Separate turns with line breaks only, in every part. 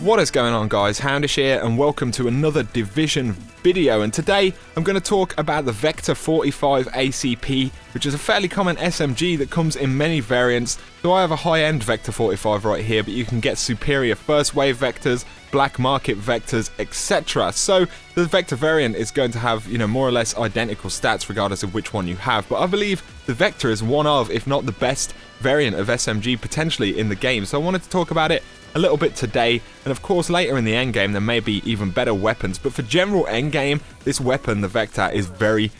What is going on, guys? Houndish here and welcome to another Division video, and today I'm going to talk about the Vector 45 ACP, which is a fairly common SMG that comes in many variants. So I have a high-end Vector 45 right here, but you can get superior first wave Vectors, black market Vectors, etc. So the Vector variant is going to have, more or less identical stats regardless of which one you have, but I believe the Vector is one of, if not the best variant of SMG potentially in the game. So I wanted to talk about it a little bit today, and of course later in the endgame there may be even better weapons, but for general endgame, this weapon, the Vector, is very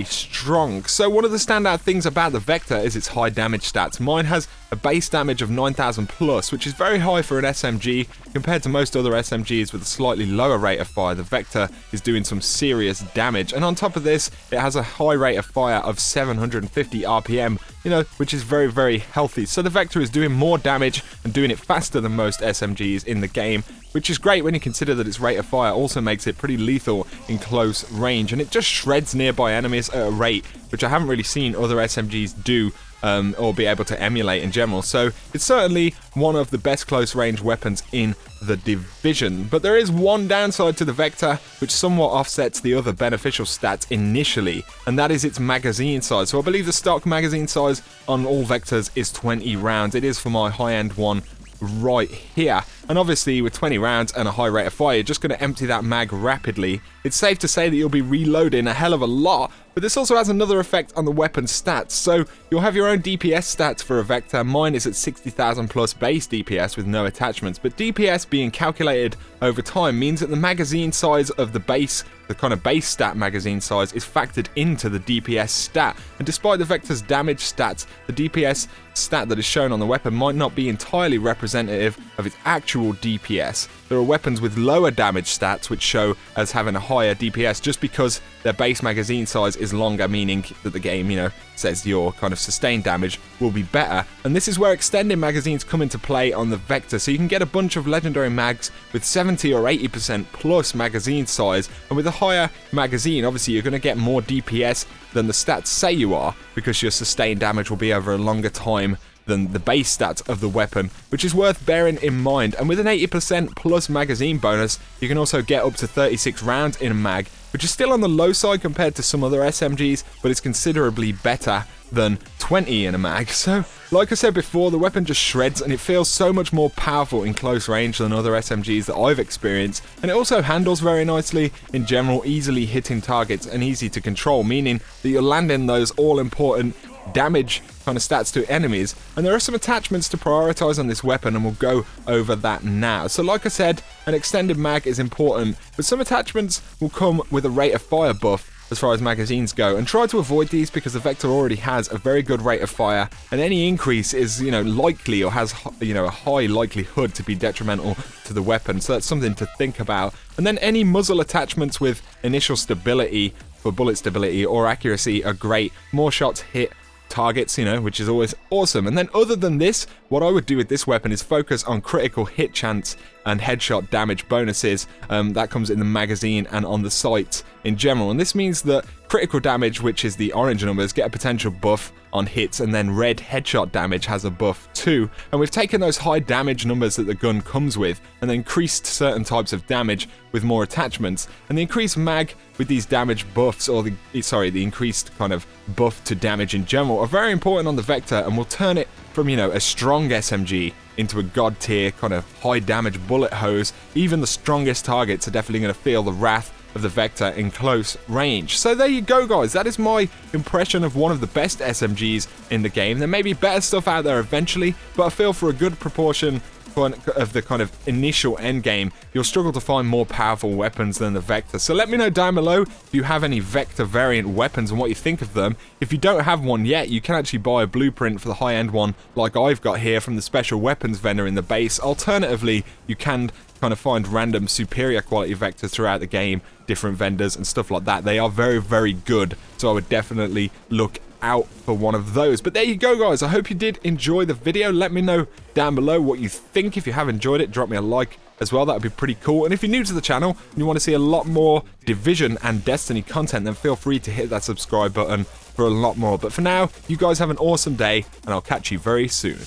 strong. So one of the standout things about the Vector is its high damage stats. Mine has a base damage of 9,000 plus, which is very high for an SMG compared to most other SMGs with a slightly lower rate of fire. The Vector is doing some serious damage, and on top of this, it has a high rate of fire of 750 RPM, which is very healthy. So the Vector is doing more damage and doing it faster than most SMGs in the game, which is great when you consider that its rate of fire also makes it pretty lethal in close range, and it just shreds nearby enemies at a rate which I haven't really seen other SMGs do or be able to emulate in general. So it's certainly one of the best close range weapons in the Division. But there is one downside to the Vector which somewhat offsets the other beneficial stats initially, and that is its magazine size. So I believe the stock magazine size on all Vectors is 20 rounds. It is for my high-end one right here, and obviously with 20 rounds and a high rate of fire, you're just going to empty that mag rapidly. It's safe to say that you'll be reloading a hell of a lot, but this also has another effect on the weapon stats. So you'll have your own DPS stats for a Vector. Mine is at 60,000 plus base DPS with no attachments, but DPS being calculated over time means that the magazine size of the base, the kind of base stat magazine size, is factored into the DPS stat. And despite the Vector's damage stats, the DPS stat that is shown on the weapon might not be entirely representative of its actual DPS. There are weapons with lower damage stats which show as having a higher DPS just because their base magazine size is longer, meaning that the game, says your kind of sustained damage will be better. And this is where extended magazines come into play on the Vector. So you can get a bunch of legendary mags with 70 or 80% plus magazine size, and with a higher magazine, obviously you're going to get more DPS than the stats say you are, because your sustained damage will be over a longer time than the base stats of the weapon, which is worth bearing in mind. And with an 80% plus magazine bonus, you can also get up to 36 rounds in a mag, which is still on the low side compared to some other SMGs, but it's considerably better than 20 in a mag. So, like I said before, the weapon just shreds, and it feels so much more powerful in close range than other SMGs that I've experienced, and it also handles very nicely in general, easily hitting targets and easy to control, meaning that you're landing those all-important damage kind of stats to enemies. And there are some attachments to prioritize on this weapon, and we'll go over that now. So like I said, an extended mag is important, but some attachments will come with a rate of fire buff as far as magazines go, and try to avoid these because the Vector already has a very good rate of fire, and any increase is likely, or has a high likelihood to be detrimental to the weapon. So that's something to think about. And then any muzzle attachments with initial stability for bullet stability or accuracy are great. More shots hit targets, which is always awesome. And then other than this, what I would do with this weapon is focus on critical hit chance and headshot damage bonuses. That comes in the magazine and on the sights in general. And this means that critical damage, which is the orange numbers, get a potential buff on hits, and then red headshot damage has a buff too. And we've taken those high damage numbers that the gun comes with and then increased certain types of damage with more attachments. And the increased mag with these damage buffs, or the increased kind of buff to damage in general, are very important on the Vector, and will turn it from a strong SMG into a god tier kind of high damage bullet hose. Even the strongest targets are definitely going to feel the wrath of the Vector in close range. So there you go, guys. That is my impression of one of the best SMGs in the game. There may be better stuff out there eventually, but I feel for a good proportion of the kind of initial end game, you'll struggle to find more powerful weapons than the Vector. So let me know down below if you have any Vector variant weapons and what you think of them. If you don't have one yet, you can actually buy a blueprint for the high-end one like I've got here from the special weapons vendor in the base. Alternatively, you can kind of find random superior quality Vectors throughout the game, different vendors and stuff like that. They are very good, so I would definitely look out for one of those. But there you go, guys. I hope you did enjoy the video. Let me know down below what you think. If you have enjoyed it, drop me a like as well. That would be pretty cool. And if you're new to the channel and you want to see a lot more Division and Destiny content, then feel free to hit that subscribe button for a lot more. But for now, you guys have an awesome day, and I'll catch you very soon.